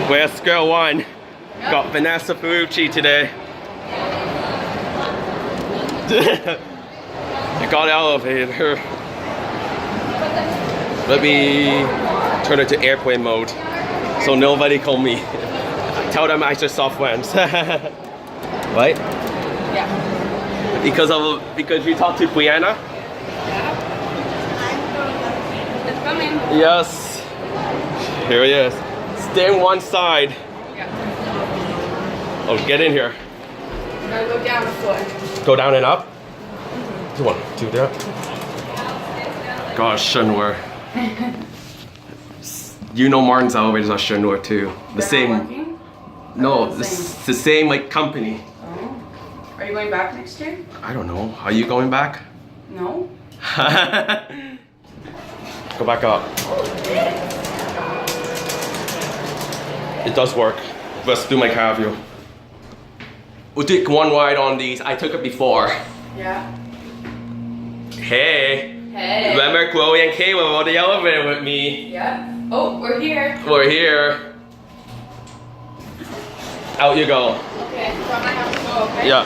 Where's girl one? Yep. Got Vanessa Ferrucci today. I got elevator. Let me turn it to airplane mode so nobody call me. Tell them I just soft went. Right? Yeah. Because you talked to Brianna? Yeah. It's coming. Yes. Here he is. Stay on one side. Yeah. Oh, get in here. Gotta go down a foot. Go down and up. 1, 2, there. Gosh, 顺位. You know Martin's elevators are 顺位 too. The They're same. not working? No, They're the same like company. Oh. Are you going back next year? I don't know. Are you going back? No. Go back up. It does work. Let's do my car view. We'll take one ride on these. I took it before. Yeah. Hey. Hey. Remember Chloe and Kayla rode the elevator with me. Yeah. Oh, we're here. We're here. Out you go. Okay, so I might have to go, okay? Yeah.